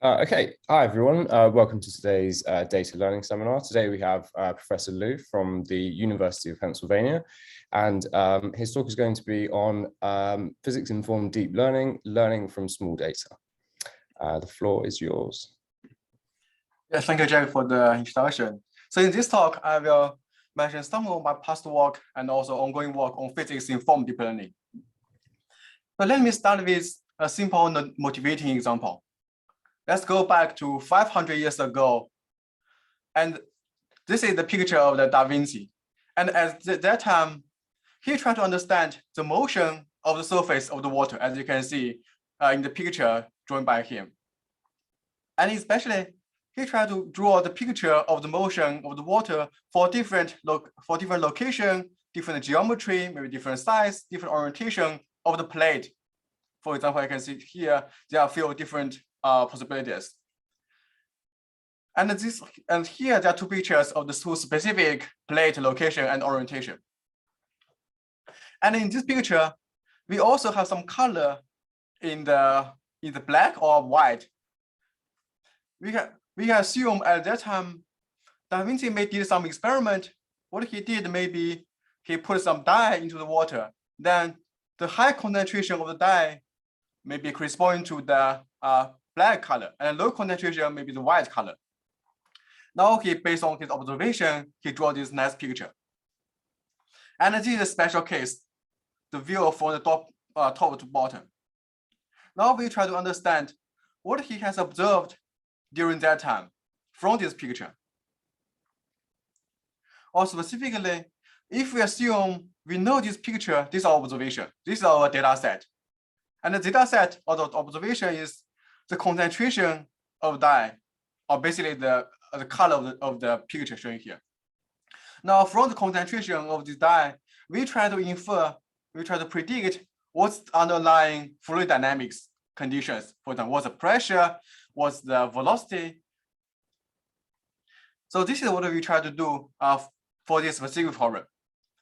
Okay, hi everyone. Welcome to today's data learning seminar. Today we have Professor Liu from the University of Pennsylvania, and his talk is going to be on physics-informed deep learning, learning from small data. The floor is yours. Yeah, thank you, Jack, for the introduction. So in this talk, I will mention some of my past work and also ongoing work on physics-informed deep learning. So let me start with a simple motivating example. Let's go back to 500 years ago. And this is the picture of the Da Vinci. And at that time, he tried to understand the motion of the surface of the water, as you can see in the picture drawn by him. And especially, he tried to draw the picture of the motion of the water for different location, different geometry, maybe different size, different orientation of the plate. For example, I can see here, there are a few different possibilities. And here there are two pictures of the two specific plate location and orientation. And in this picture, we also have some color in the black or white. We can assume at that time, Da Vinci may did some experiment. What he did, maybe he put some dye into the water. Then the high concentration of the dye may be corresponding to the black color, and low concentration may be the white color. Now based on his observation, he drew this nice picture. And this is a special case, the view from the top to bottom. Now we try to understand what he has observed during that time from this picture. Or specifically, if we assume we know this picture, this is our observation, this is our data set. And the data set or the observation is the concentration of dye, or basically the color of the picture shown here. Now, from the concentration of this dye, we try to predict what's the underlying fluid dynamics conditions. For example, what's the pressure, what's the velocity. So this is what we try to do for this specific problem.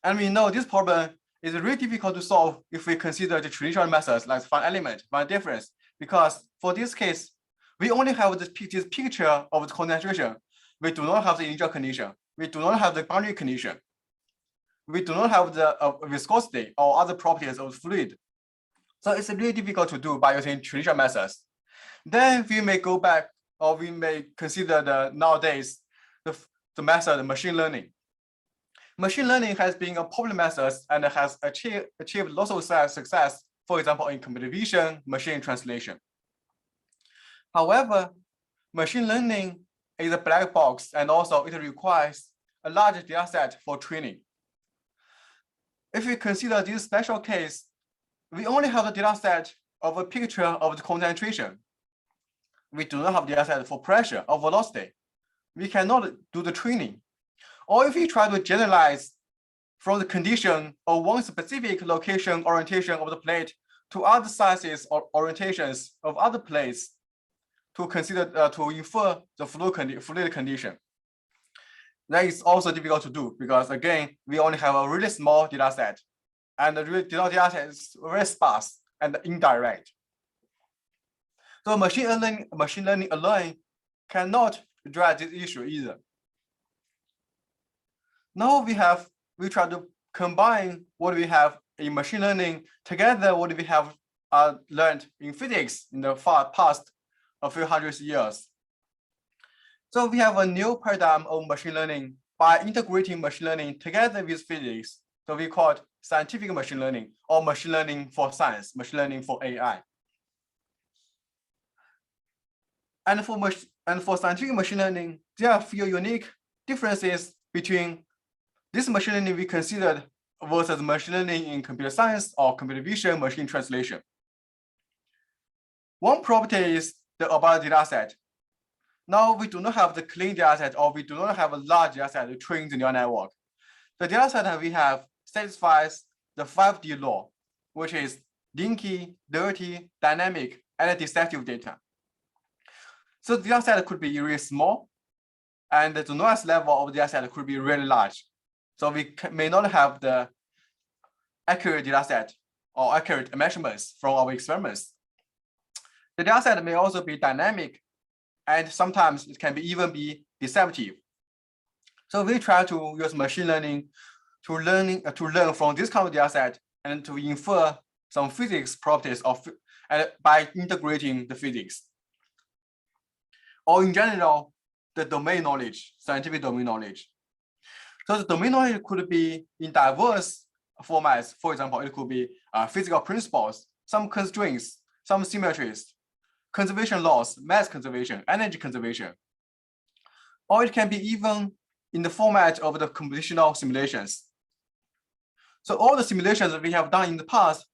And we know this problem is really difficult to solve if we consider the traditional methods like find element, find difference, because for this case, we only have this picture of the concentration. We do not have the initial condition. We do not have the boundary condition. We do not have the viscosity or other properties of the fluid. So it's really difficult to do by using traditional methods. Then we may go back, or we may consider nowadays the method of machine learning. Machine learning has been a popular method and has achieved lots of success, for example, in computer vision, machine translation. However, machine learning is a black box, and also it requires a large data set for training. If we consider this special case, we only have the data set of a picture of the concentration. We do not have data set for pressure or velocity. We cannot do the training. Or if we try to generalize from the condition of one specific location orientation of the plate to other sizes or orientations of other plates to consider to infer the fluid condition. That is also difficult to do because again, we only have a really small data set, and the data set is very sparse and indirect. So machine learning alone cannot address this issue either. Now we try to combine what we have in machine learning together what we have learned in physics in the past a few hundred years. So we have a new paradigm of machine learning by integrating machine learning together with physics. So we call it scientific machine learning or machine learning for science, machine learning for AI. And for scientific machine learning, there are a few unique differences between this machine learning we considered versus machine learning in computer science or computer vision machine translation. One property is about the data set. Now we do not have the clean data set, or we do not have a large data set to train the neural network. The data set that we have satisfies the 5D law, which is linky, dirty, dynamic, and deceptive data. So the data set could be really small, and the noise level of the data set could be really large. So we may not have the accurate data set or accurate measurements from our experiments. The data set may also be dynamic, and sometimes it can even be deceptive. So we try to use machine learning to learn from this kind of data set and to infer some physics properties by integrating the physics. Or in general, the domain knowledge, scientific domain knowledge. So the domain knowledge could be in diverse formats. For example, it could be physical principles, some constraints, some symmetries, conservation laws, mass conservation, energy conservation. Or it can be even in the format of the computational simulations. So all the simulations that we have done in the past,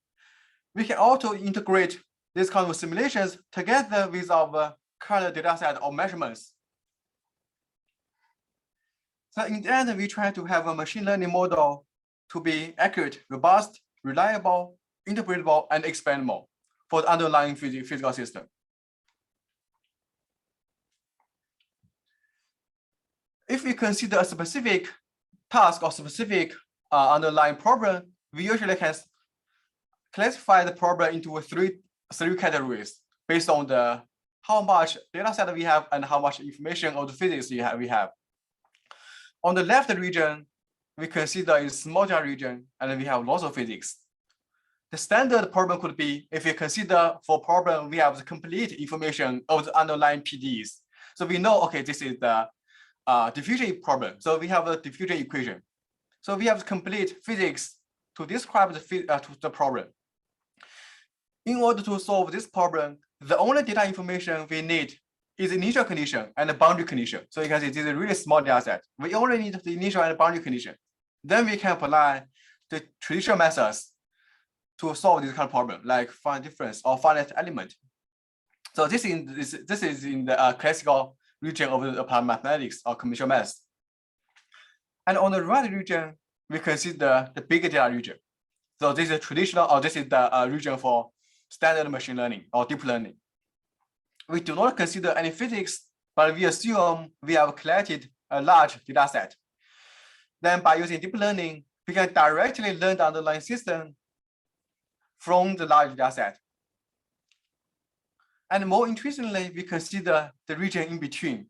we can also integrate these kind of simulations together with our current data set of measurements. So in the end, we try to have a machine learning model to be accurate, robust, reliable, interpretable, and expandable for the underlying physical system. If we consider a specific task or specific underlying problem, we usually can classify the problem into three categories based on how much data set we have and how much information of the physics we have. On the left region, we consider a small data region, and then we have lots of physics. The standard problem could be if we consider for problem, we have the complete information of the underlying PDEs. So we know, okay, this is the diffusion problem. So we have a diffusion equation. So we have complete physics to describe the problem. In order to solve this problem, the only data information we need is initial condition and the boundary condition. So you can see this is a really small data set. We only need the initial and boundary condition. Then we can apply the traditional methods to solve this kind of problem, like find difference or finite element. So this is in the classical region of the applied mathematics or conventional maths. And on the right region, we consider the big data region. So this is traditional, or this is the region for standard machine learning or deep learning. We do not consider any physics, but we assume we have collected a large data set. Then by using deep learning, we can directly learn the underlying system from the large data set. And more interestingly, we consider the region in between.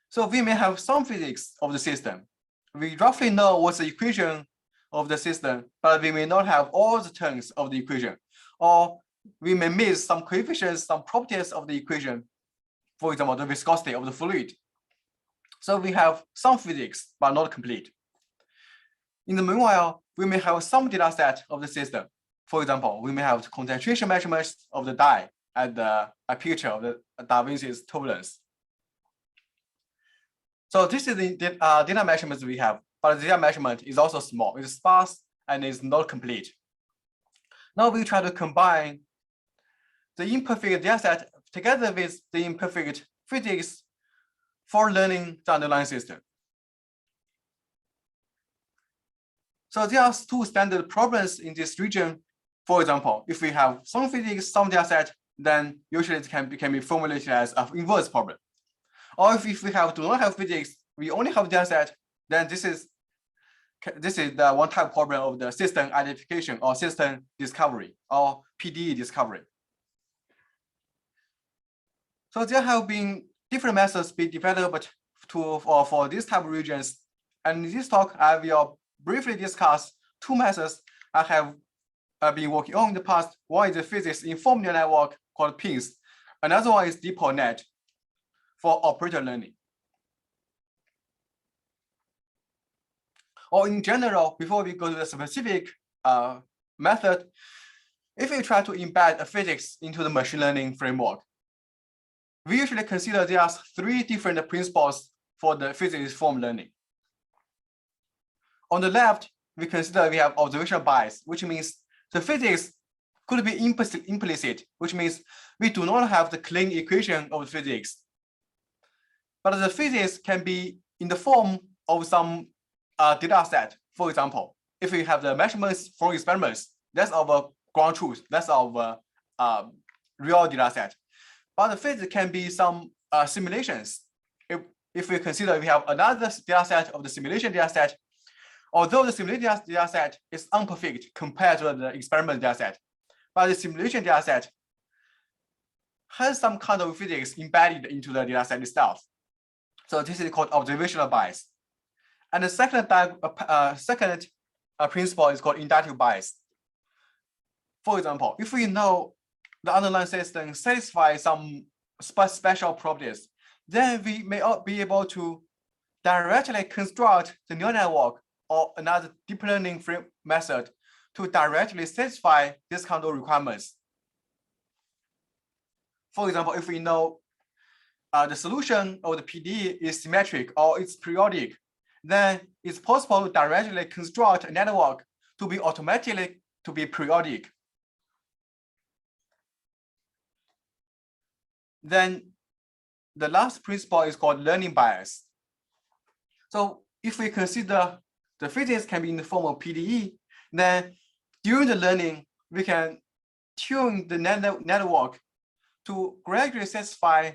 So we may have some physics of the system. We roughly know what's the equation of the system, but we may not have all the terms of the equation. Or we may miss some coefficients, some properties of the equation, for example, the viscosity of the fluid. So we have some physics, but not complete. In the meanwhile, we may have some data set of the system. For example, we may have the concentration measurements of the dye at a picture of the Da Vinci's turbulence. So this is the data measurements we have, but the data measurement is also small, it's sparse, and is not complete. Now we try to combine the imperfect data set together with the imperfect physics for learning the underlying system. So there are two standard problems in this region. For example, if we have some physics, some data set, then usually it can be formulated as an inverse problem. Or if we do not have physics, we only have data set, then this is the one type problem of the system identification or system discovery or PDE discovery. So there have been different methods being developed for these type of regions. And in this talk, I will briefly discuss two methods I have been working on in the past. One is the physics-informed neural network called PINN. Another one is DeepNet for operator learning. Or in general, before we go to the specific method, if we try to embed a physics into the machine learning framework, we usually consider there are three different principles for the physics-informed learning. On the left, we consider we have observational bias, which means the physics could be implicit, which means we do not have the clean equation of physics. But the physics can be in the form of some data set. For example, if we have the measurements from experiments, that's our ground truth, that's our real data set. But the physics can be some simulations. If we consider we have another data set of the simulation data set, although the simulation data set is imperfect compared to the experiment data set, but the simulation data set has some kind of physics embedded into the data set itself. So this is called observational bias. And the second principle is called inductive bias. For example, if we know the underlying system satisfies some special properties, then we may be able to directly construct the neural network or another deep learning frame method to directly satisfy this kind of requirements. For example, if we know the solution of the PDE is symmetric or it's periodic, then it's possible to directly construct a network to be automatically to be periodic. Then the last principle is called learning bias. So if we consider the physics can be in the form of PDE, then during the learning, we can tune the network to gradually satisfy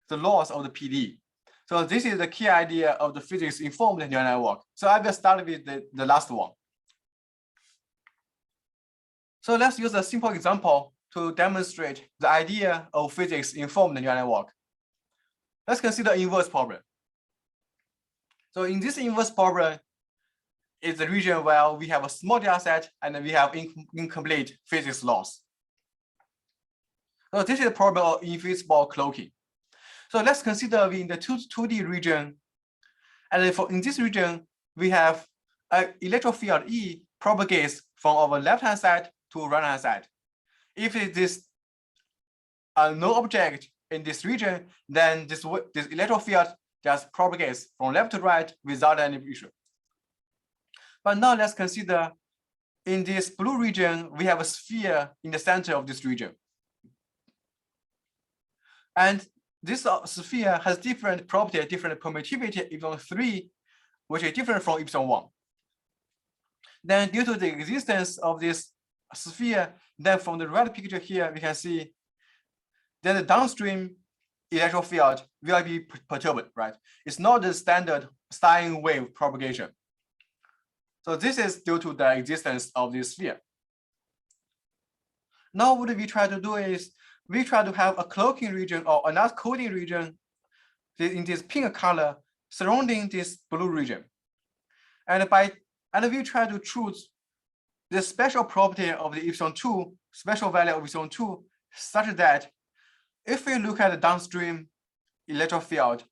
the laws of the PDE. So this is the key idea of the physics-informed neural network. So I will start with the last one. So let's use a simple example to demonstrate the idea of physics-informed neural network. Let's consider inverse problem. So in this inverse problem, it's the region where we have a small data set and we have incomplete physics laws. So this is the problem of invisible cloaking. So let's consider we in the 2D region. And in this region, we have an electric field E propagates from our left-hand side to right-hand side. If it is no object in this region, then this electric field just propagates from left to right without any issue. But now let's consider in this blue region, we have a sphere in the center of this region. And this sphere has different property, different permittivity, epsilon 3, which is different from epsilon 1. Then due to the existence of this sphere, then from the right picture here, we can see then the downstream electric field will be perturbed, right? It's not the standard sine wave propagation. So this is due to the existence of this sphere. Now what we try to do is we try to have a cloaking region or another coding region in this pink color surrounding this blue region. And we try to choose the special property of the epsilon 2, special value of epsilon 2, such that if we look at the downstream electric field,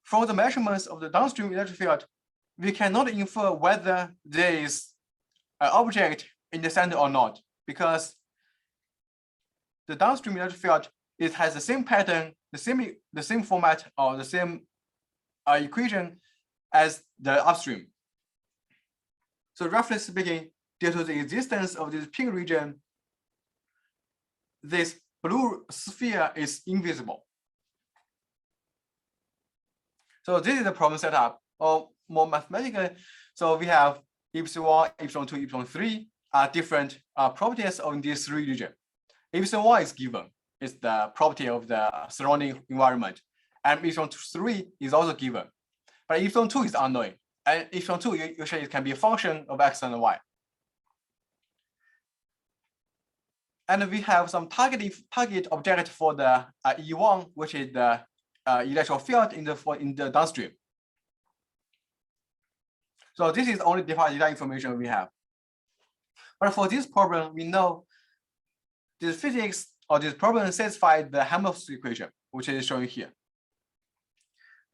from the measurements of the downstream electric field, we cannot infer whether there is an object in the center or not, because the downstream electric field, it has the same pattern, the same format, or the same equation as the upstream. So roughly speaking, due to the existence of this pink region, this blue sphere is invisible. So this is the problem setup, or more mathematically. So we have epsilon 1, epsilon 2, epsilon 3 are different properties of this region. Epsilon 1 is given, it's the property of the surrounding environment. And epsilon 3 is also given. But epsilon 2 is unknown. And epsilon 2 usually can be a function of x and y. And we have some target object for the E1, which is the electric field in the downstream. So this is only data information we have. But for this problem, we know this physics or this problem satisfies the Helmholtz equation, which is shown here.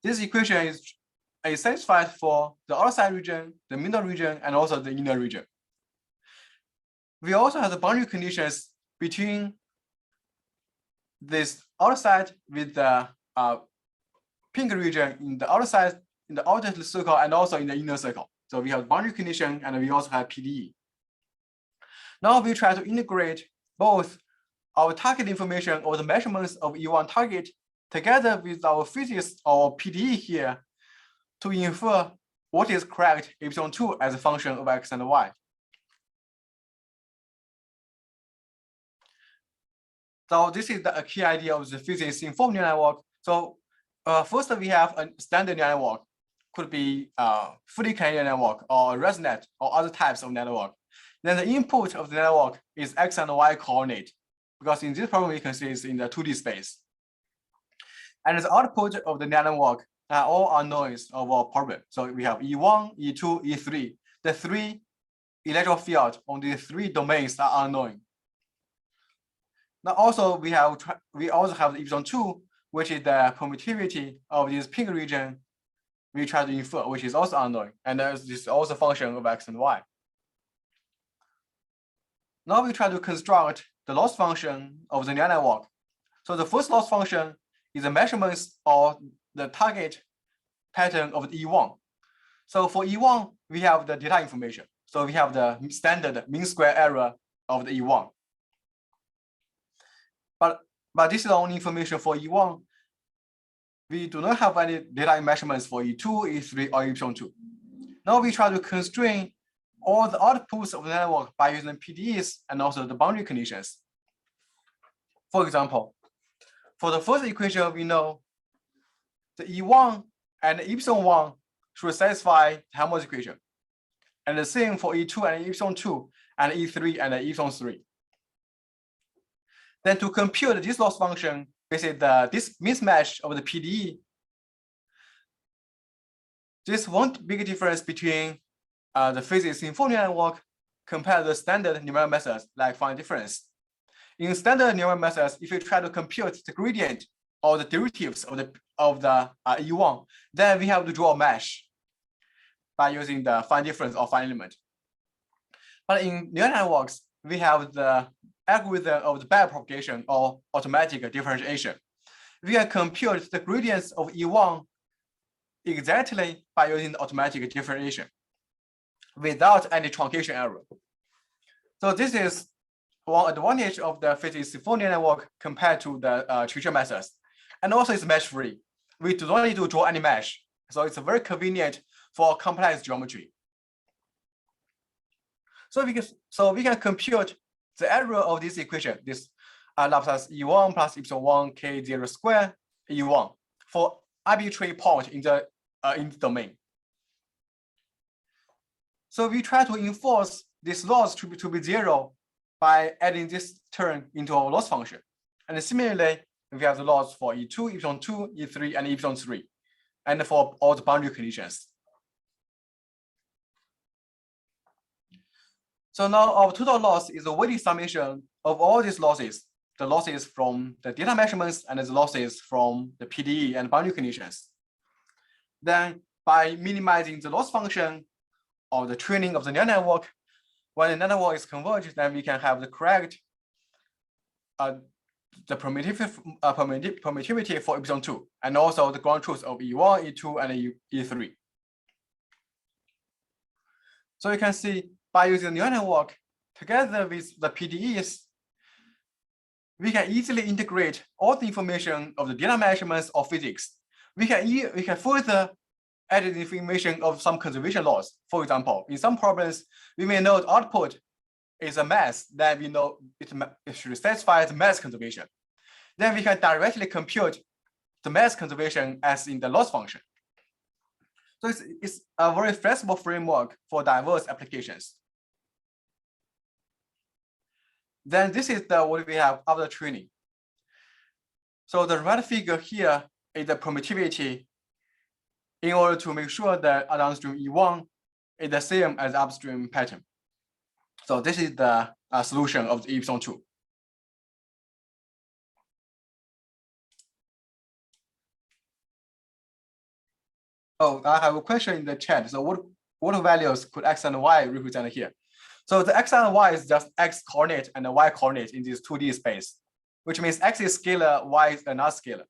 This equation is satisfied for the outside region, the middle region, and also the inner region. We also have the boundary conditions between this outside with the pink region in the outside, in the outer circle, and also in the inner circle. So we have boundary condition, and we also have PDE. Now we try to integrate both our target information or the measurements of E1 target together with our physics or PDE here to infer what is correct epsilon 2 as a function of x and y. So this is the key idea of the physics-informed neural network. So first we have a standard neural network, could be fully Canadian network or ResNet or other types of network. Then the input of the network is x and y coordinate. because in this problem, you can see it's in the 2D space. And the output of the network are all unknowns of our problem. So we have E1, E2, E3. The 3 electric fields on the 3 domains are unknown. Now also we also have the epsilon 2, which is the permittivity of this pink region we try to infer, which is also unknown. And this is also a function of x and y. Now we try to construct the loss function of the neural network. So the first loss function is the measurements of the target pattern of the E1. So for E1, we have the data information. So we have the standard mean square error of the E1. But this is only information for E1. We do not have any data measurements for E2, E3, or epsilon 2. Now we try to constrain all the outputs of the network by using PDEs and also the boundary conditions. For example, for the first equation, we know the E1 and the epsilon 1 should satisfy the Helmholtz equation. And the same for E2 and epsilon 2 and E3 and epsilon 3. Then to compute this loss function, basically this mismatch of the PDE, there's one big difference between the physics in full neural network compared to the standard neural methods like find difference. In standard neural methods, if you try to compute the gradient or the derivatives of the E1, then we have to draw a mesh by using the find difference or find element. But in neural networks, we have the algorithm of the backpropagation or automatic differentiation. We can compute the gradients of E1 exactly by using the automatic differentiation without any truncation error. So this is one advantage of the physics in full neural network compared to the traditional methods. And also it's mesh free. We do not need to draw any mesh. So it's very convenient for complex geometry. So we can compute the error of this equation, this Laplace E1 plus epsilon 1 k0 square E1 for arbitrary point in the domain. So we try to enforce this loss to be 0 by adding this term into our loss function. And similarly, we have the loss for E2, epsilon 2, E3, and epsilon 3, and for all the boundary conditions. So now our total loss is a weighted summation of all these losses, the losses from the data measurements and the losses from the PDE and boundary conditions. Then by minimizing the loss function or the training of the neural network, when the network is converged, then we can have the correct the permittivity for epsilon 2, and also the ground truth of E1, E2, and E3. So you can see by using the neural network together with the PDEs, we can easily integrate all the information of the data measurements of physics. We can further add the information of some conservation laws. For example, in some problems, we may know the output is a mass, then we know it should satisfy the mass conservation. Then we can directly compute the mass conservation as in the loss function. So it's a very flexible framework for diverse applications. Then this is what we have after training. So the right figure here is the permittivity in order to make sure that downstream E1 is the same as upstream pattern. So this is the solution of the epsilon 2. Oh, I have a question in the chat. So what values could x and y represent here? So the x and y is just x coordinate and the y coordinate in this 2D space, which means x is scalar, y is not scalar.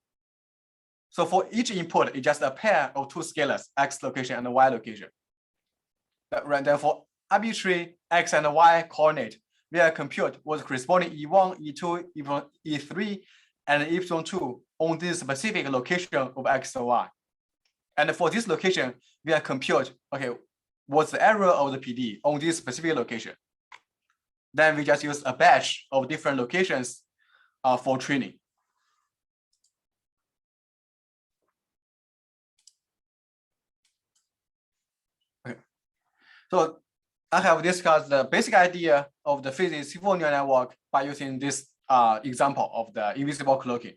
So for each input, it's just a pair of two scalars, x location and y location. Right, therefore, arbitrary x and y coordinate, we are compute what's corresponding E1, E2, E3, and epsilon 2 on this specific location of x and y. And for this location, we are compute, okay, what's the error of the PD on this specific location. Then we just use a batch of different locations for training. Okay. So I have discussed the basic idea of the physics full neural network by using this example of the invisible cloaking.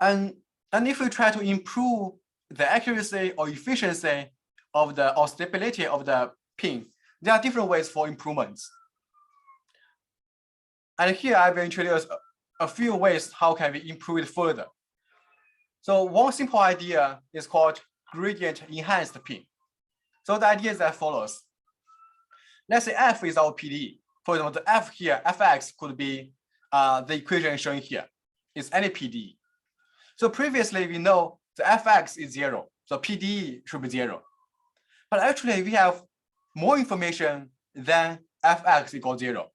And if we try to improve the accuracy or efficiency of the or stability of the PINN, there are different ways for improvements. And here I will introduce a few ways how can we improve it further. So one simple idea is called gradient enhanced PINN. So the idea is as follows. Let's say f is our PDE. For example, the f here, fx could be the equation shown here. It's any PDE. So previously we know the fx is 0, so PDE should be 0. But actually we have more information than fx equals 0.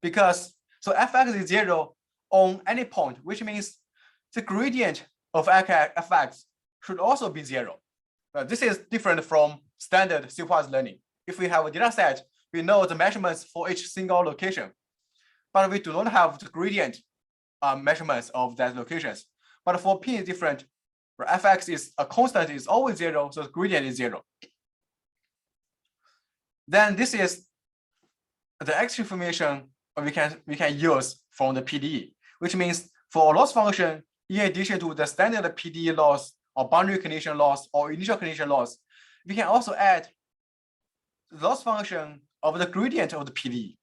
Because so fx is 0 on any point, which means the gradient of fx should also be 0. This is different from standard supervised learning. If we have a data set, we know the measurements for each single location, but we do not have the gradient measurements of that locations. But for PINN is different. Fx is a constant, is always 0, so the gradient is 0. Then this is the extra information we can use from the PDE, which means for a loss function, in addition to the standard PDE loss or boundary condition loss or initial condition loss, we can also add the loss function of the gradient of the PDE,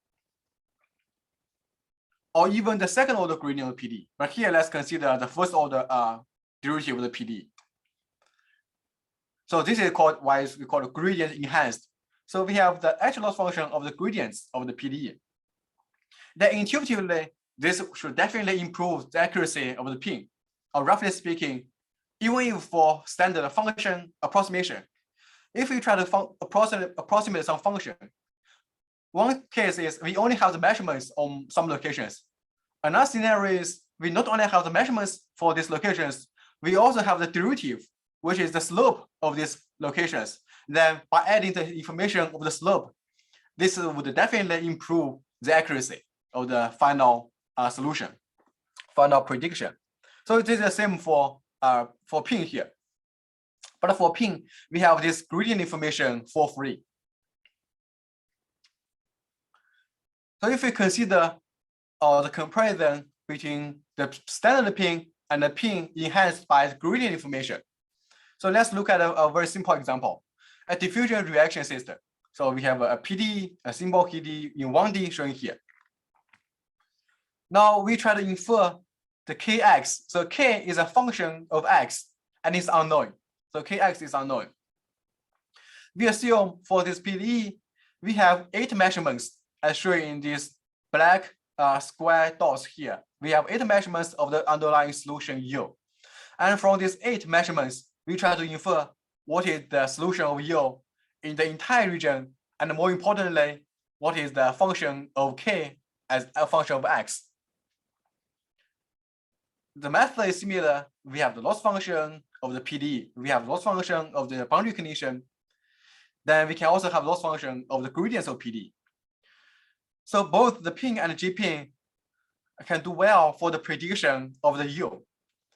or even the second order gradient of the PDE. But here, let's consider the first order derivative of the PDE. So this is called why we call it gradient enhanced. So we have the actual loss function of the gradients of the PDE. Then intuitively, this should definitely improve the accuracy of the PINN. Or roughly speaking, even if for standard function approximation, if we try to approximate some function, one case is we only have the measurements on some locations. Another scenario is we not only have the measurements for these locations, we also have the derivative, which is the slope of these locations. Then by adding the information of the slope, this would definitely improve the accuracy of the final solution, final prediction. So it is the same for PINN here. But for PINN, we have this gradient information for free. So if we consider the comparison between the standard PINN and the PINN enhanced by the gradient information. So let's look at a very simple example, a diffusion reaction system. So we have a PDE, a simple PDE in 1D shown here. Now we try to infer the kx. So k is a function of x and it's unknown. So kx is unknown. We assume for this PDE, we have 8 measurements as shown in these black square dots here. We have 8 measurements of the underlying solution U. And from these 8 measurements, we try to infer what is the solution of U in the entire region, and more importantly, what is the function of k as a function of x. The method is similar. We have the loss function of the PDE. We have loss function of the boundary condition. Then we can also have loss function of the gradients of PDE. So both the PINN and the GPINN can do well for the prediction of the U.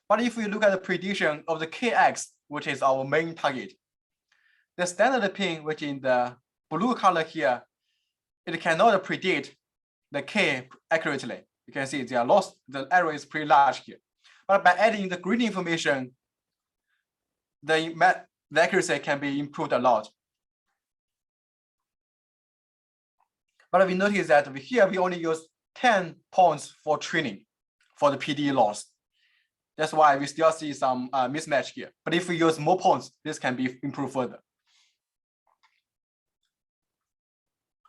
But if we look at the prediction of the kx, which is our main target, the standard PINN, which in the blue color here, it cannot predict the k accurately. You can see they are lost. The error is pretty large here. But by adding the gradient information, the accuracy can be improved a lot. But we notice that here we only use 10 points for training for the PDE loss. That's why we still see some mismatch here. But if we use more points, this can be improved further.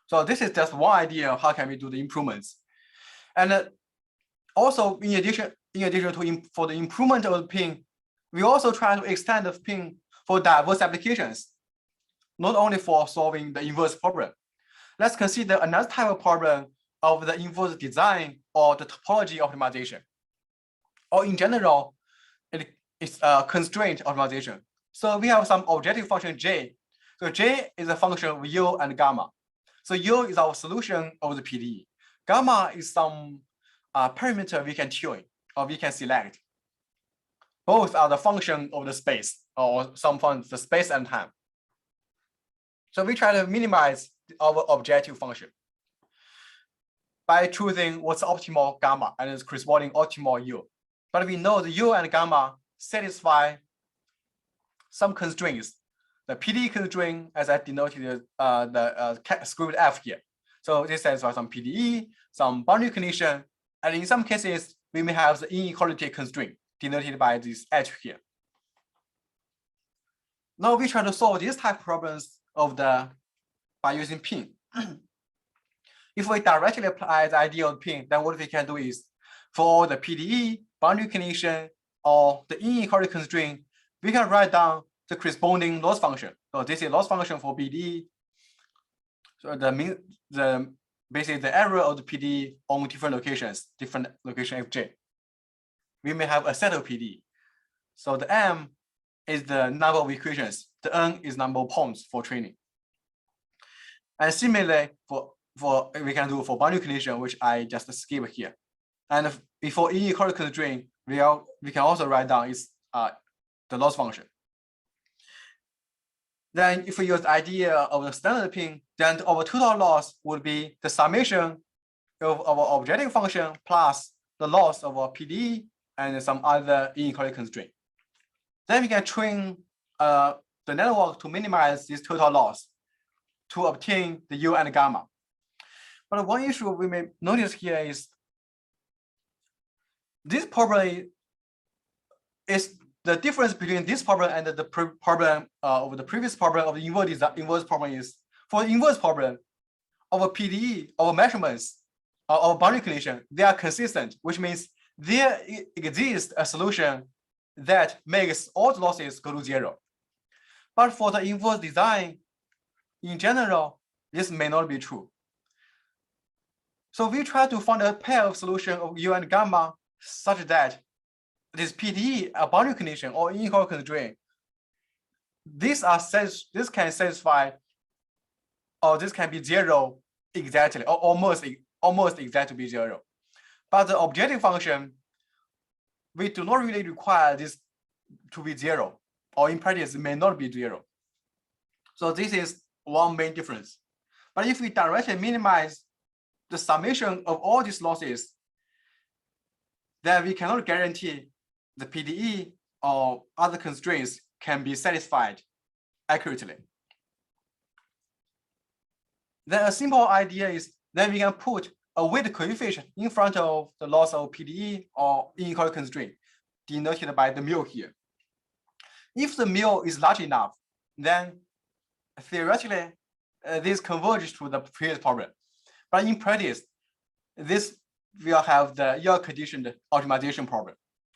So this is just one idea of how can we do the improvements. And also, in addition to for the improvement of the PINN, we also try to extend the PINN for diverse applications, not only for solving the inverse problem. Let's consider another type of problem of the inverse design or the topology optimization. Or in general, it's a constraint optimization. So we have some objective function J. So J is a function of U and gamma. So U is our solution of the PDE. Gamma is some parameter we can tune or we can select. Both are the function of the space or some function, the space and time. So we try to minimize our objective function. by choosing what's optimal gamma and its corresponding optimal U. But we know the U and gamma satisfy some constraints. The PDE constraint, as I denoted the script F here. So this satisfies some PDE, some boundary condition, and in some cases, we may have the inequality constraint denoted by this H here. Now we try to solve these type of problems by using PINN. If we directly apply the idea of PINN, then what we can do is for the PDE, boundary condition, or the inequality constraint, we can write down the corresponding loss function. So this is loss function for PDE. So basically the error of the PDE on different locations fj. We may have a set of PDE. So the M is the number of equations. The N is number of points for training. And similarly, we can do for boundary condition, which I just skip here. And before inequality constraint, we can also write down is the loss function. Then if we use the idea of the standard PINN, then our total loss would be the summation of our objective function plus the loss of our PDE and some other inequality constraint. Then we can train the network to minimize this total loss to obtain the U and gamma. But one issue we may notice here is this problem is the difference between this problem and the problem of the previous problem of the inverse problem is for the inverse problem, our PDE, our measurements, our boundary condition, they are consistent, which means there exists a solution that makes all the losses go to zero. But for the inverse design, in general, this may not be true. So we try to find a pair of solution of U and gamma such that this PDE, a boundary condition or inequality constraint, this can satisfy, or this can be zero exactly, or almost exactly be zero. But the objective function, we do not really require this to be zero, or in practice, it may not be zero. So this is one main difference. But if we directly minimize the summation of all these losses, then we cannot guarantee the PDE or other constraints can be satisfied accurately. Then a simple idea is that we can put a weight coefficient in front of the loss of PDE or inequality constraint, denoted by the mu here. If the mu is large enough, then theoretically, this converges to the previous problem. But in practice, this will have the ill-conditioned optimization problem.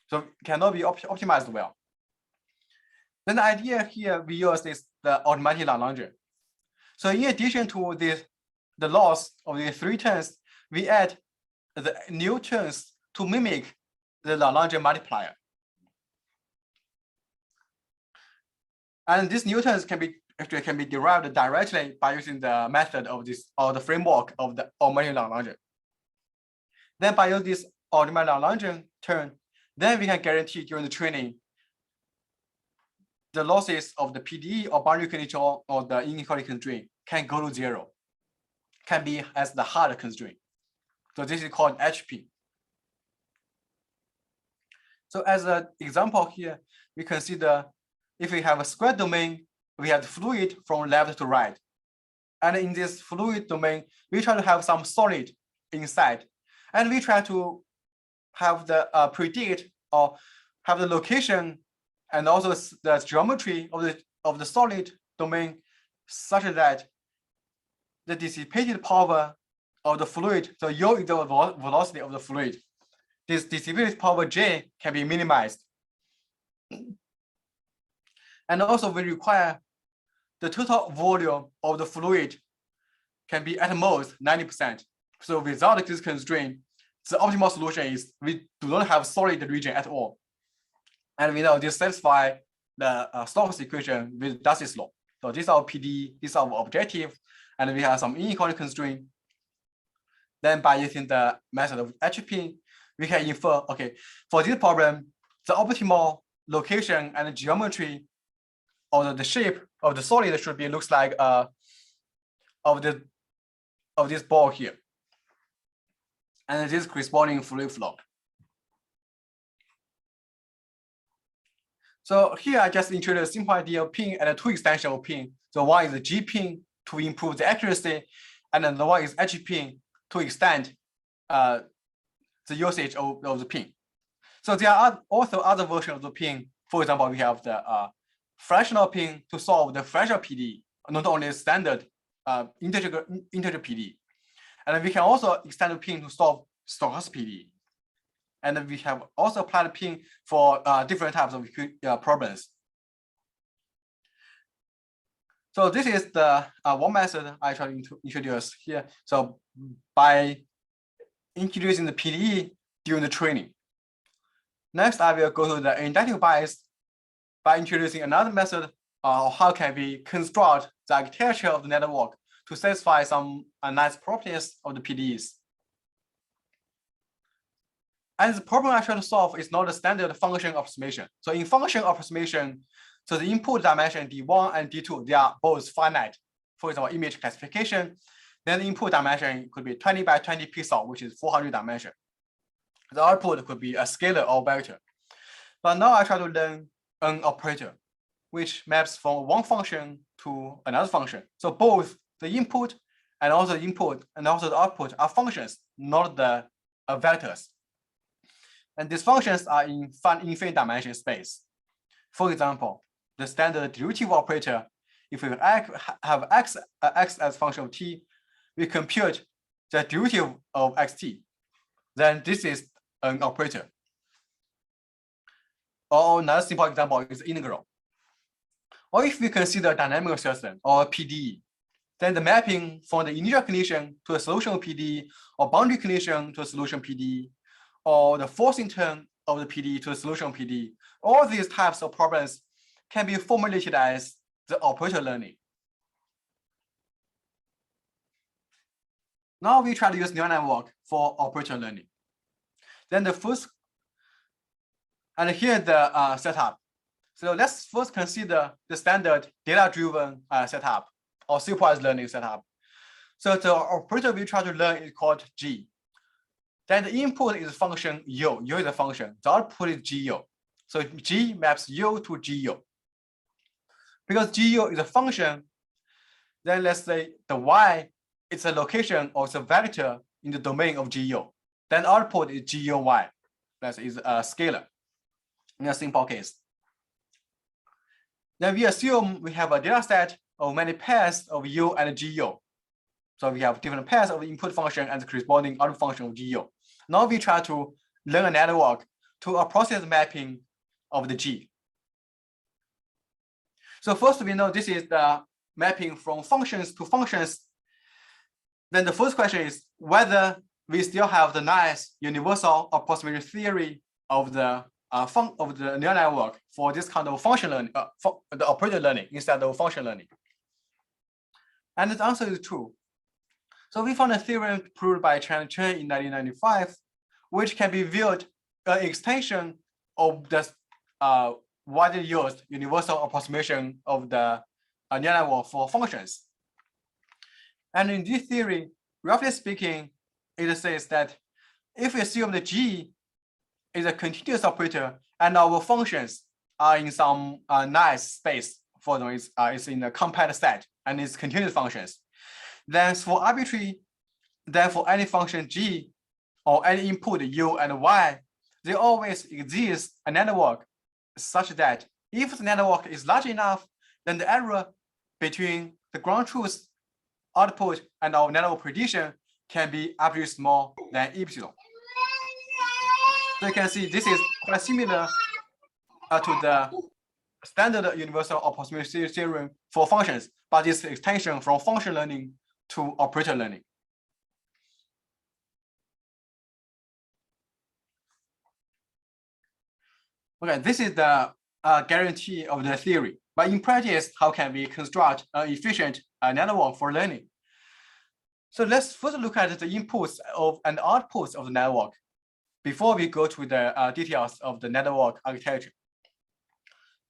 So it cannot be optimized well. Then the idea here we use is the automatic Lagrangian. So in addition to the loss of the 3 terms, we add the new terms to mimic the Lagrangian multiplier. And these new terms can be derived directly by using the method of this or the framework of the automatic Lagrangian. Then by using this automatic Lagrangian term, then we can guarantee during the training the losses of the PDE or boundary condition or the inequality constraint can go to zero, can be as the hard constraint. So this is called HP. So as an example here, we consider if we have a square domain, we have the fluid from left to right. And in this fluid domain, we try to have some solid inside. And we try to have the predict or have the location and also the geometry of the solid domain such that the dissipated power of the fluid, so U is the velocity of the fluid, this dissipated power J can be minimized. And also we require the total volume of the fluid can be at most 90%. So without this constraint, the optimal solution is we do not have solid region at all. And we know this satisfies the Stokes equation with Darcy's law. So this is our PD, this is our objective, and we have some inequality constraint. Then by using the method of HP, we can infer, okay, for this problem, the optimal location and geometry of the shape of the solid should be looks like of this ball here. and this corresponding flip-flop. So here I just introduced a simple idea of PINN and two extensions of PINN. So one is the G PINN to improve the accuracy, and then the one is H PINN to extend the usage of the PINN. So there are also other versions of the PINN. For example, we have the fractional PINN to solve the fractional PD, not only standard integer PD. And we can also extend the PINN to solve stochastic PD. And we have also applied PINN for different types of problems. So this is the one method I try to introduce here. So by introducing the PDE during the training. Next, I will go to the inductive bias by introducing another method of how can we construct the architecture of the network to satisfy some nice properties of the PDEs. And the problem I try to solve is not a standard function approximation. So in function approximation, so the input dimension D1 and D2, they are both finite. For example, image classification, then the input dimension could be 20 by 20 pixel, which is 400 dimension. The output could be a scalar or vector. But now I try to learn an operator, which maps from one function to another function. So both the input and also the output are functions, not the vectors. And these functions are in infinite dimension space. For example, the standard derivative operator, if we have x as function of t, we compute the derivative of xt. Then this is an operator. Or another simple example is integral. Or if we consider dynamic system or PDE, then the mapping from the initial condition to a solution PDE or boundary condition to a solution PDE, or the forcing term of the PDE to the solution PDE, all these types of problems can be formulated as the operator learning. Now we try to use neural network for operator learning. Then the first, and here the setup. So let's first consider the standard data-driven setup or supervised learning setup. So the operator we try to learn is called G. Then the input is function U. U is a function. The output is GU. So G maps U to GU. Because GU is a function, then let's say the Y is a location or it's a vector in the domain of GU. Then output is GUY. That is a scalar in a simple case. Then we assume we have a data set of many pairs of U and GU. So we have different pairs of input function and the corresponding output function of GU. Now we try to learn a network to process mapping of the G. So first we know this is the mapping from functions to functions. Then the first question is whether we still have the nice universal approximation theory of the neural network for this kind of function learning, the operator learning instead of function learning. And the answer is true. So we found a theorem proved by Chen in 1995, which can be viewed an extension of the widely used universal approximation of the neural network for functions. And in this theory, roughly speaking, it says that if we assume the G is a continuous operator and our functions are in some nice space, for example, it's in a compact set and it's continuous functions, then for arbitrary, then for any function G or any input U and Y, there always exists a network such that if the network is large enough, then the error between the ground truth output and our network prediction can be arbitrarily small than epsilon. So you can see this is quite similar to the standard universal approximation theorem for functions, but it's extension from function learning to operator learning. Okay, this is the guarantee of the theory. But in practice, how can we construct an efficient network for learning? So let's first look at the inputs and outputs of the network before we go to the details of the network architecture.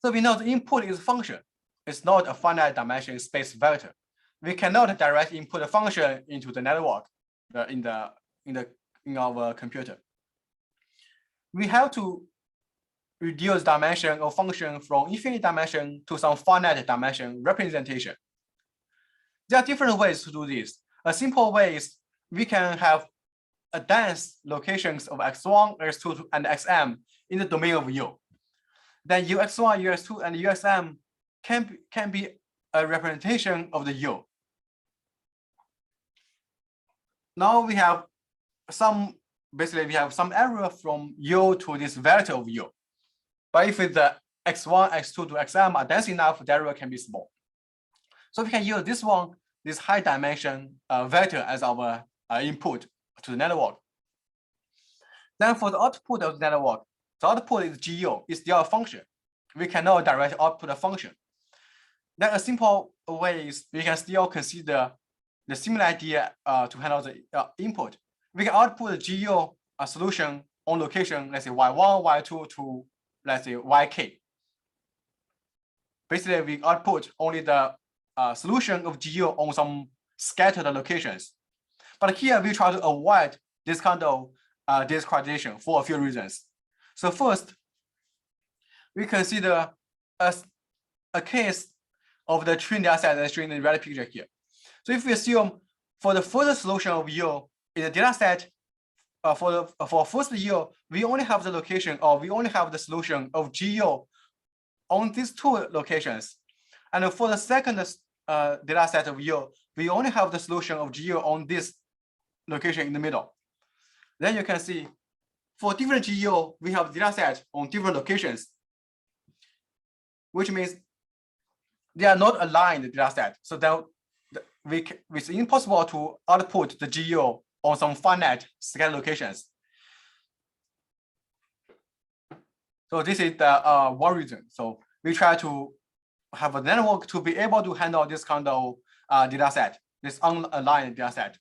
So we know the input is a function. It's not a finite dimension space vector. We cannot directly input a function into the network in in our computer. We have to reduce dimension of function from infinite dimension to some finite dimension representation. There are different ways to do this. A simple way is we can have a dense locations of x1, x2, and xm in the domain of U. Then ux1, ux2, and uxm can be a representation of the U. Now we have basically we have some error from U to this vector of U. But if the x1, x2 to xm are dense enough, the error can be small. So we can use this high dimension vector as our input to the network. Then for the output of the network, the output is GU, is still a function. We cannot directly output a function. Then a simple way is we can still consider the similar idea to handle the input. We can output the GU solution on location, let's say y1, y2 to let's say yk. Basically, we output only the solution of GU on some scattered locations. But here we try to avoid this kind of discretization for a few reasons. So first, we consider a case of the training data set that's shown in the red picture here. So if we assume for the first solution of U in the data set, for first U, we only have the location, or we only have the solution of GU on these two locations. And for the second data set of U, we only have the solution of GU on this location in the middle. Then you can see for different GU, we have data set on different locations, which means they are not aligned data set. So that it's impossible to output the GU on some finite scattered locations. So this is the one reason. So we try to have a network to be able to handle this kind of data set, this unaligned data set.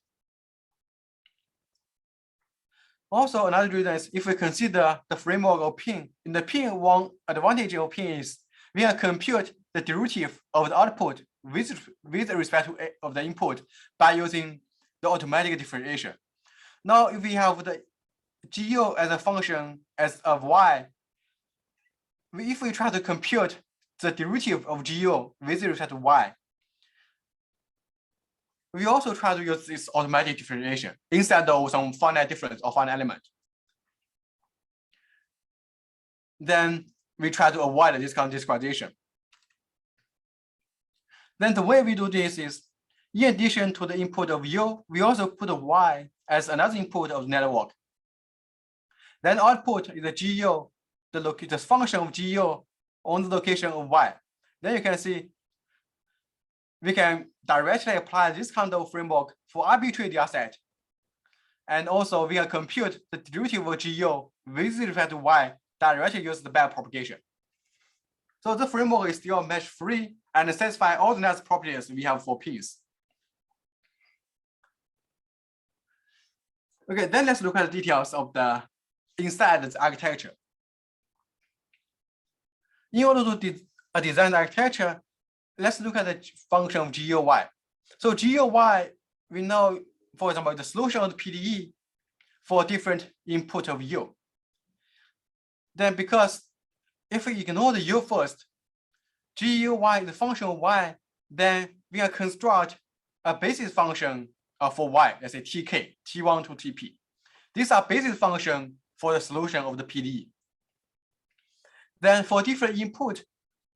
Also, another reason is if we consider the framework of PINN, in the PINN, one advantage of PINN is we can compute the derivative of the output with respect to of the input by using the automatic differentiation. Now, if we have the GU as a function as of y, if we try to compute the derivative of GU with respect to y, we also try to use this automatic differentiation instead of some finite difference or finite element. Then we try to avoid this kind of discretization. Then the way we do this is, in addition to the input of U, we also put y as another input of the network. Then output is the GU, the function of GU on the location of y. Then you can see we can directly apply this kind of framework for arbitrary data set. And also we can compute the derivative of GU with respect to y directly use the backpropagation. So the framework is still mesh free and satisfy all the nice properties we have for PINNs. Okay, then let's look at the details of the inside the architecture. In order to design the architecture, let's look at the function of GUY. So GUY, we know, for example, the solution of the PDE for different input of U. Then because if we ignore the U first, GUY is the function of Y, then we can construct a basis function for Y, let's say TK, T1 to TP. These are basis function for the solution of the PDE. Then for different input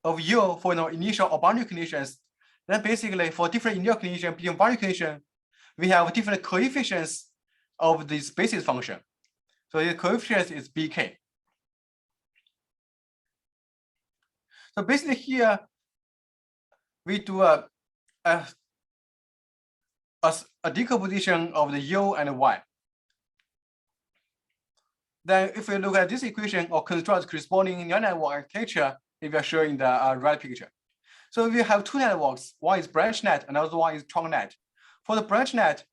of U for initial or boundary conditions, then basically for different initial condition, between boundary condition, we have different coefficients of this basis function. So the coefficient is BK. So basically here, we do a decomposition of the U and Y. Then if we look at this equation or construct corresponding neural network architecture, if we are showing the right picture. So we have two networks. One is branch net, another one is trunk net. For the branch net,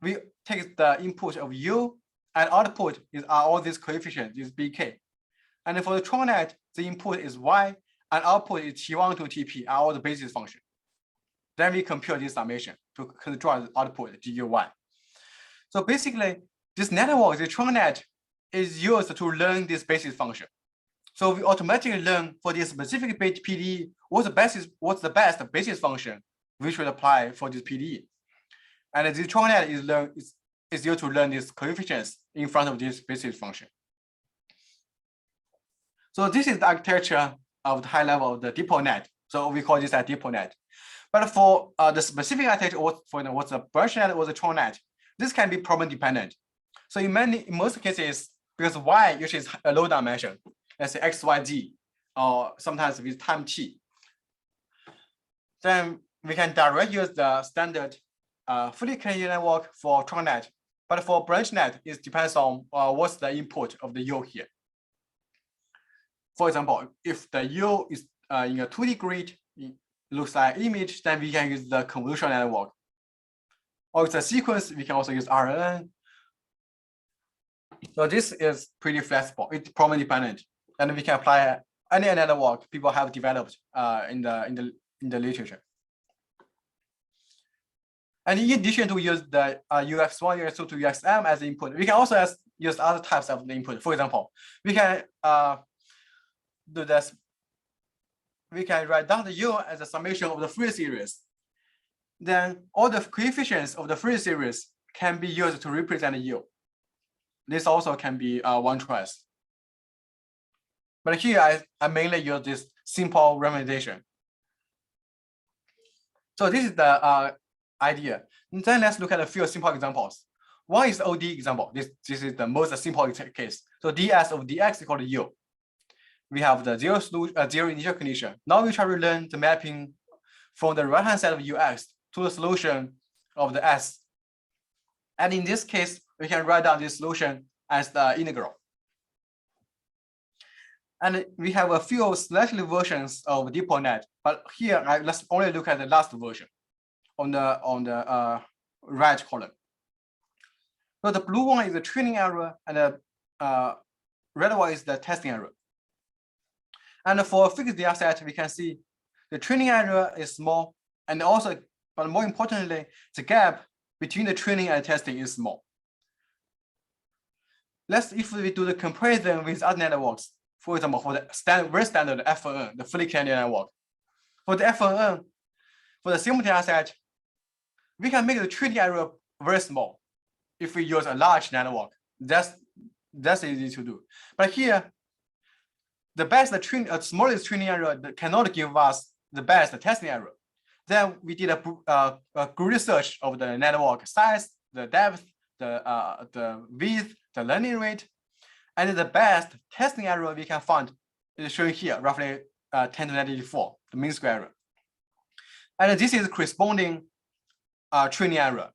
we take the input of U and output are all these coefficients, is BK. And for the trunk net, the input is Y and output is T1 to TP, are all the basis function. Then we compute this summation to construct the output GUY. So basically, this network, the trunk net, is used to learn this basis function. So we automatically learn for this specific PDE what's the best basis function we should apply for this PDE. And the trunk net is used to learn these coefficients in front of this basis function. So this is the architecture of the high level of the depot net. So we call this a depot net. But for the specific architecture, what's the branch net or the trunk net, this can be problem dependent. So in most cases, because y usually is a low dimension, let's say x, y, z, or sometimes with time t, then we can directly use the standard fully connected network for trunk net. But for branch net, it depends on what's the input of the U here. For example, if the U is in a 2D grid, it looks like image, then we can use the convolutional network. Or it's a sequence, we can also use RNN. So this is pretty flexible. It's problem dependent, and we can apply any network people have developed in the literature. And in addition to use the UX1, UX2 to UXM as input, we can also use other types of the input. For example, we can do this. We can write down the U as a summation of the Fourier series. Then all the coefficients of the Fourier series can be used to represent the U. This also can be one choice. But here I mainly use this simple representation. So this is the idea. And then let's look at a few simple examples. One is the OD example. This is the most simple case. So ds of dx equal to u. We have the zero initial condition. Now we try to learn the mapping from the right-hand side of ux to the solution of the s. And in this case, we can write down this solution as the integral. And we have a few selected versions of depot net, but here let's only look at the last version on the right column. So the blue one is the training error, and the red one is the testing error. And for a fixed data set, we can see the training error is small, and also, but more importantly, the gap between the training and testing is small. If we do the comparison with other networks, for example, for the very standard FNN, the fully connected network. For the FNN, for the same data set, we can make the training error very small if we use a large network. That's easy to do. But here, the best smallest training error cannot give us the best testing error. Then we did a good research of the network size, the depth, the width, the learning rate, and the best testing error we can find is shown here, roughly 10 to the negative 4, the mean square error. And this is corresponding training error.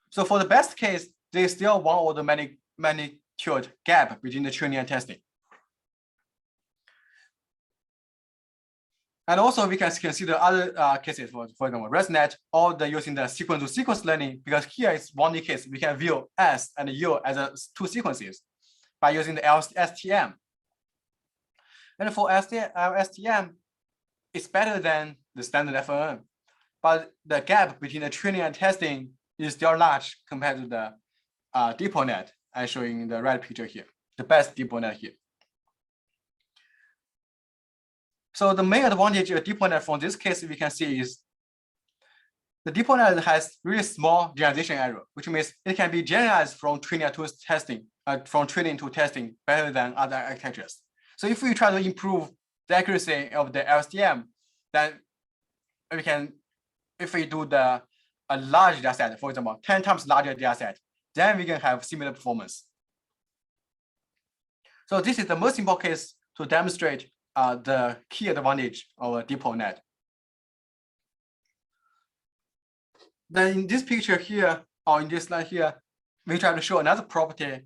So for the best case, there is still one order magnitude gap between the training and testing. And also we can consider other cases, for example, ResNet, or using the sequence-to-sequence learning, because here is one case, we can view S and U as two sequences by using the STM. And for STM, it's better than the standard FNN, but the gap between the training and testing is still large compared to the depot net, as shown in the right picture here, the best depot net here. So the main advantage of depot net from this case we can see is the depot net has really small generalization error, which means it can be generalized from training to testing, better than other architectures. So if we try to improve the accuracy of the LSTM, then we can, if we do a large data set, for example, 10 times larger data set, then we can have similar performance. So this is the most simple case to demonstrate the key advantage of a depot net. Then in this picture here, or in this slide here, we try to show another property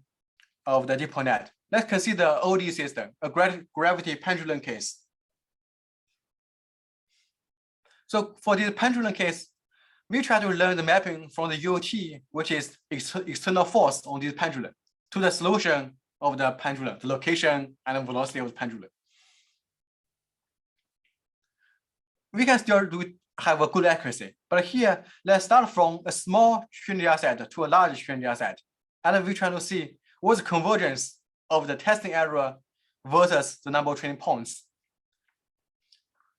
of the depot net. Let's consider OD system, a gravity pendulum case. So for this pendulum case, we try to learn the mapping from the UT, which is external force on this pendulum, to the solution of the pendulum, the location and the velocity of the pendulum. We can still have a good accuracy, but here let's start from a small training data set to a large training data set. and we try to see what's the convergence of the testing error versus the number of training points.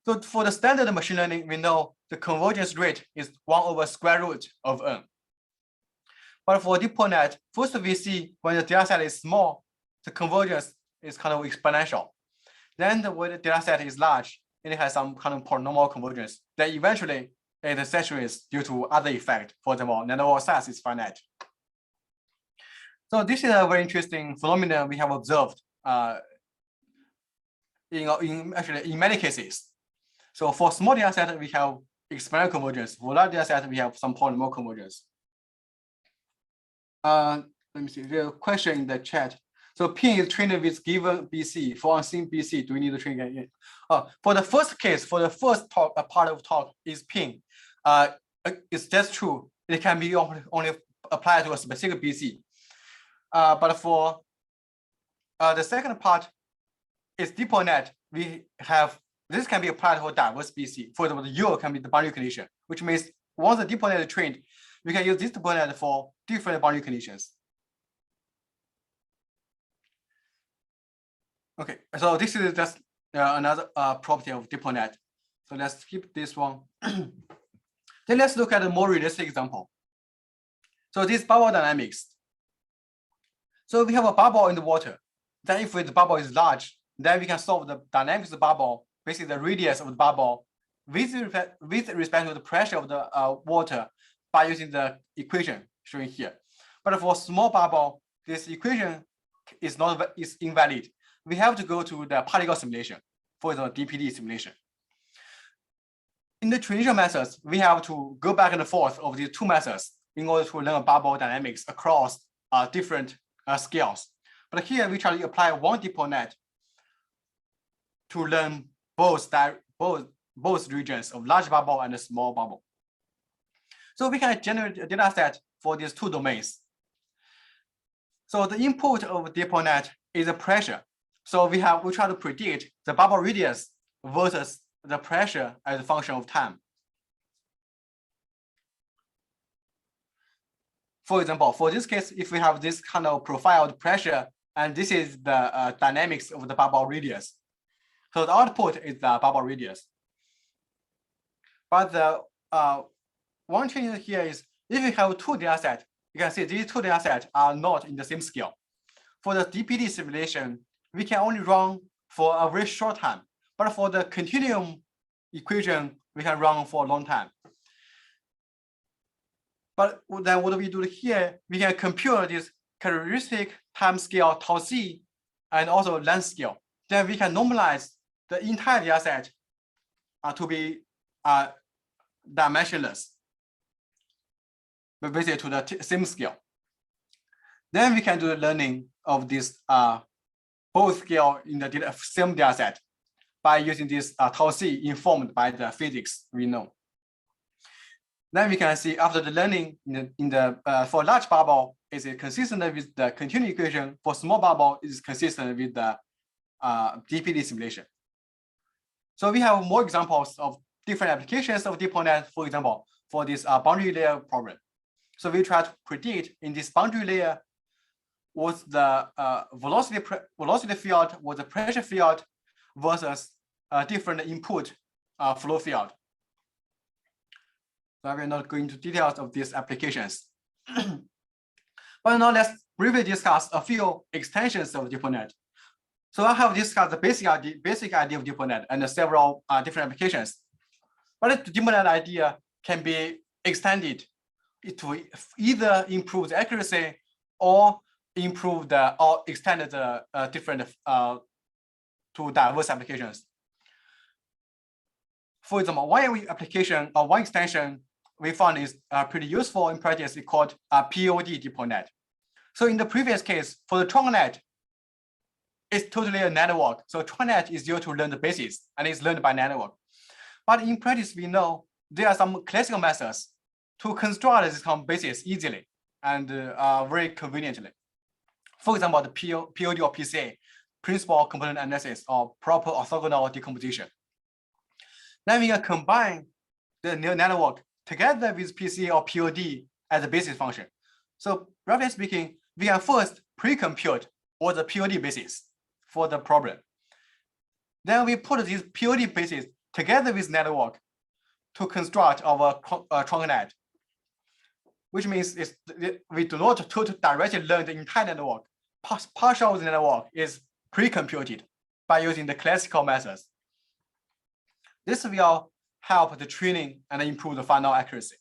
So for the standard machine learning, we know the convergence rate is 1 over square root of n. But for deep net, first we see when the data set is small, the convergence is kind of exponential. Then when the data set is large, it has some kind of polynomial convergence. Then eventually it saturates due to other effect. For example, network size is finite. So this is a very interesting phenomenon we have observed in many cases. So for small data set, we have exponential convergence. For large data set, we have some polynomial convergence. Let me see the question in the chat. So PINN is trained with given BC. For unseen BC, do we need to train again? For the first case, for the first talk, a part of talk is PINN. That's true. It can be only applied to a specific BC. But for the second part is deep net. We have this can be applied for diverse BC. For example, the U can be the boundary condition, which means once the deep net is trained, we can use this deep net for different boundary conditions. Okay, so this is just another property of deep net. So let's skip this one. Then let's look at a more realistic example. So this bubble dynamics. So we have a bubble in the water. Then if the bubble is large, then we can solve the dynamics of the bubble, basically the radius of the bubble with respect to the pressure of the water by using the equation shown here. But for small bubble, this equation is invalid. We have to go to the particle simulation, for example, DPD simulation. In the traditional methods, we have to go back and forth of these two methods in order to learn bubble dynamics across different scales. But here we try to apply one deep net to learn both regions of large bubble and a small bubble. So we can generate a data set for these two domains. So the input of deep net is the pressure. So we try to predict the bubble radius versus the pressure as a function of time. For example, for this case, if we have this kind of profiled pressure, and this is the dynamics of the bubble radius. So the output is the bubble radius. But the one change here is if we have two data sets, you can see these two data sets are not in the same scale. For the DPD simulation, we can only run for a very short time. But for the continuum equation, we can run for a long time. But then what do we do here? We can compute this characteristic time scale tau c and also length scale. Then we can normalize the entire data set to be dimensionless, but basically to the same scale. Then we can do the learning of this both scale in the same data set by using this tau c informed by the physics we know. Then we can see after the learning for large bubble is consistent with the continuum equation. For small bubble is consistent with the DPD simulation. So we have more examples of different applications of deep net. For example, for this boundary layer problem. So we try to predict in this boundary layer what's the velocity field, what's the pressure field versus different input flow field. So I will not go into details of these applications. But now let's briefly discuss a few extensions of deep net. So I have discussed the basic idea of deep net and several different applications. But the deep net idea can be extended to either improve the accuracy or improve or extend the different to diverse applications. For example, one application or one extension we found is pretty useful in practice is called POD deep net. So in the previous case, for the trunk net, it's totally a network. So trunk net is used to learn the basis and it's learned by network. But in practice, we know there are some classical methods to construct this kind of basis easily and very conveniently. For example, the POD or PCA, principal component analysis or proper orthogonal decomposition. Then we can combine the neural network together with PCA or POD as a basis function. So roughly speaking, we can first pre-compute all the POD bases for the problem. Then we put these POD bases together with network to construct our trunk net, which means we do not directly learn the entire network. Partial of the network is pre-computed by using the classical methods. This will help the training and improve the final accuracy.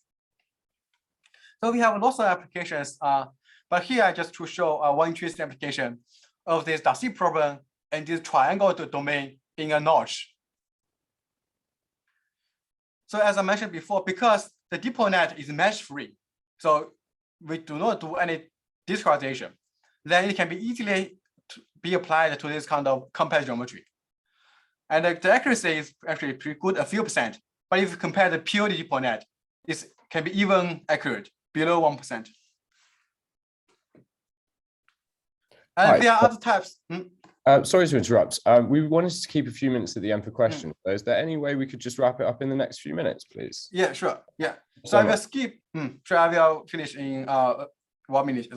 So we have lots of applications, but here I just to show one interesting application of this Darcy problem and this triangle domain in a notch. So as I mentioned before, because the DeepNet is mesh-free, so we do not do any discretization, then it can be easily be applied to this kind of complex geometry. And the accuracy is actually pretty good, a few percent. But if you compare the POD DeepNet, it can be even accurate, below 1%. And there are other types. Sorry to interrupt. We wanted to keep a few minutes at the end for questions. So is there any way we could just wrap it up in the next few minutes, please? Yeah, sure. Yeah. So I will skip. Sure, I will finish in 1 minute.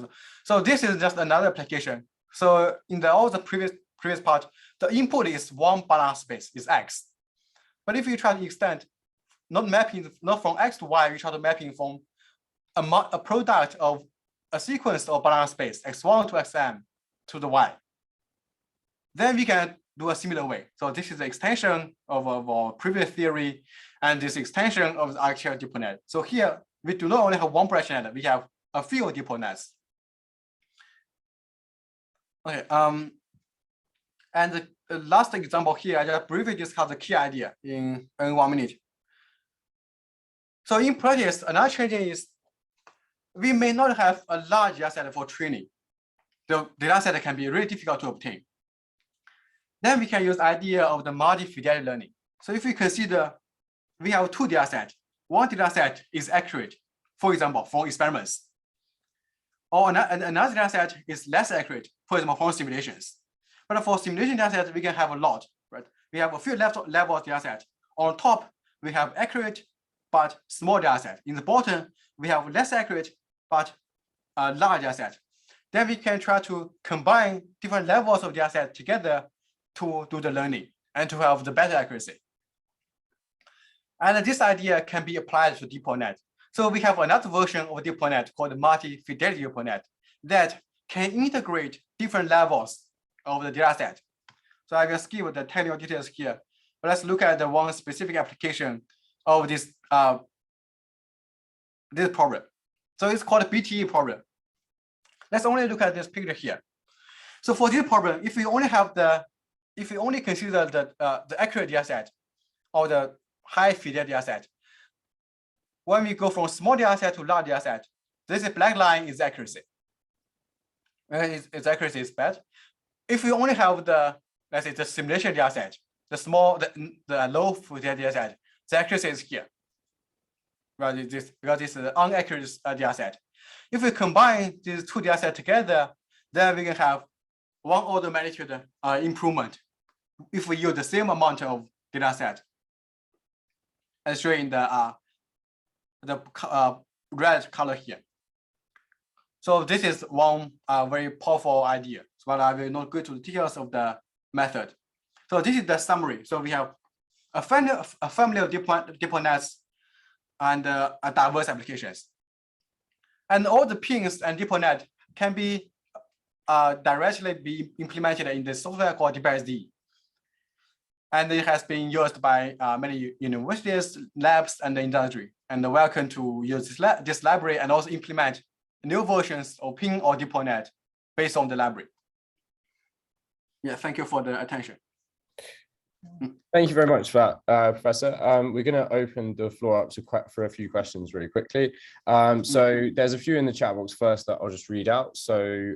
So this is just another application. So in all the previous part, the input is one balance space, is X. But if you try to extend, not from X to Y, you try to mapping from a product of a sequence of balance space, X1 to Xm to the Y. Then we can do a similar way. So this is the extension of our previous theory and this extension of the actual DeepNet. So here we do not only have one branch net, we have a few DeepNets. Okay, and the last example here, I just briefly discuss the key idea in 1 minute. So in practice, another change is we may not have a large data set for training. The data set can be really difficult to obtain. Then we can use the idea of the multi-fidelity learning. So if we consider we have two data sets, one data set is accurate, for example, for experiments, or another data set is less accurate, for example, for simulations. But for simulation data set, we can have a lot, right? We have a few level data set. On top, we have accurate but small data set. In the bottom, we have less accurate but large data set. Then we can try to combine different levels of data set together to do the learning and to have the better accuracy. And this idea can be applied to DeepNet. So we have another version of DeepNet called the multi-fidelity DeepNet that can integrate different levels of the data set. So I will skip the technical details here, but let's look at the one specific application of this problem. So it's called a BTE problem. Let's only look at this picture here. So for this problem, if we only consider the accurate data set or the high fidelity data set, when we go from small data set to large data set, this black line is accuracy. Its accuracy is bad. If we only have let's say the simulation data set, the low fidelity data set, the accuracy is here. Because this is an inaccurate data set. If we combine these two data sets together, then we can have one order magnitude improvement if we use the same amount of data set, as shown in the red color here. So this is one very powerful idea, but I will not go to the details of the method. So this is the summary. So we have a family of DeepNets and diverse applications. And all the PINNs and DeepNet can be directly be implemented in the software called DeepSD. And it has been used by many universities, labs, and the industry. And welcome to use this library and also implement new versions of PINN or DeepNet based on the library. Yeah, thank you for the attention. Thank you very much for that, Professor. We're going to open the floor up for a few questions really quickly. So there's a few in the chat box first that I'll just read out. So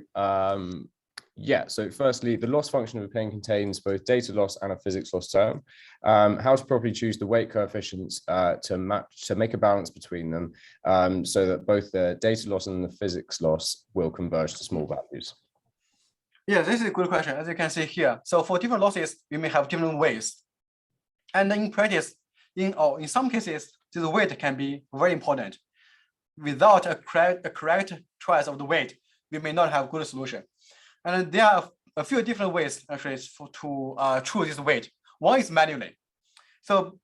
yeah, so firstly, the loss function of a plane contains both data loss and a physics loss term. How to properly choose the weight coefficients to make a balance between them so that both the data loss and the physics loss will converge to small values. Yeah, this is a good question. As you can see here, so for different losses, we may have different weights. And in practice, in some cases, this weight can be very important. Without a correct choice of the weight, we may not have good solution. And there are a few different ways actually to choose this weight. One is manually. So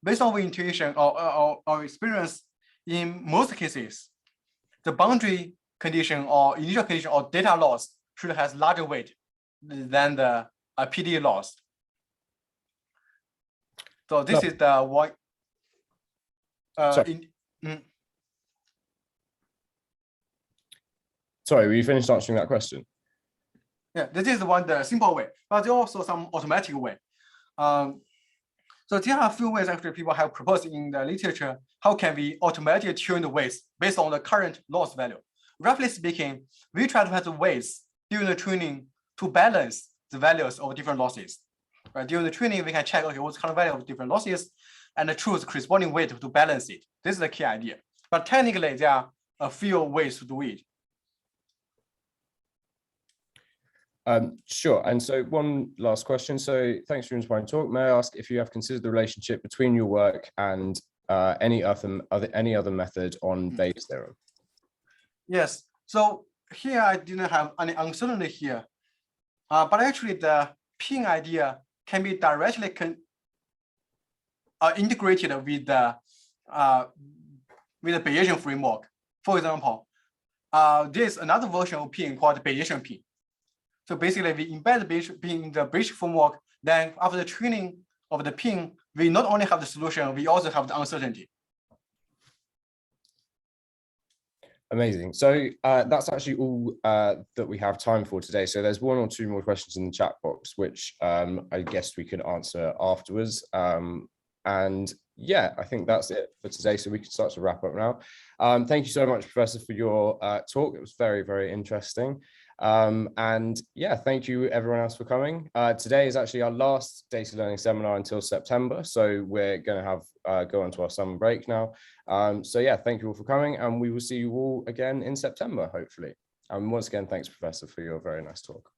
based on our intuition or our experience, in most cases, the boundary condition or initial condition or data loss should have larger weight than the PD loss. So this is the one. Sorry, were you finished answering that question? Yeah, this is the simple way, but there are also some automatic way. So there are a few ways actually people have proposed in the literature. How can we automatically tune the weights based on the current loss value? Roughly speaking, we try to have the weights during the tuning to balance the values of different losses. Right? During the tuning, we can check, okay, what's the current value of different losses and choose corresponding weight to balance it. This is the key idea. But technically, there are a few ways to do it. Sure. And so one last question. So thanks for your inspiring talk. May I ask if you have considered the relationship between your work and any other method on Bayes' theorem? Yes. So here I didn't have any uncertainty here, but actually the PINN idea can be directly integrated with the Bayesian framework. For example, there's another version of PINN called Bayesian PINN. So basically, we embed the PINN in the Bayesian framework. Then after the training of the PINN, we not only have the solution, we also have the uncertainty. Amazing. So that's actually all that we have time for today. So there's one or two more questions in the chat box, which I guess we can answer afterwards. And yeah, I think that's it for today. So we can start to wrap up now. Thank you so much, Professor, for your talk. It was very, very interesting. And yeah, thank you everyone else for coming. Today is actually our last data learning seminar until September. So we're going to have go on to our summer break now. So yeah, thank you all for coming, and we will see you all again in September, hopefully. And once again, thanks, Professor, for your very nice talk.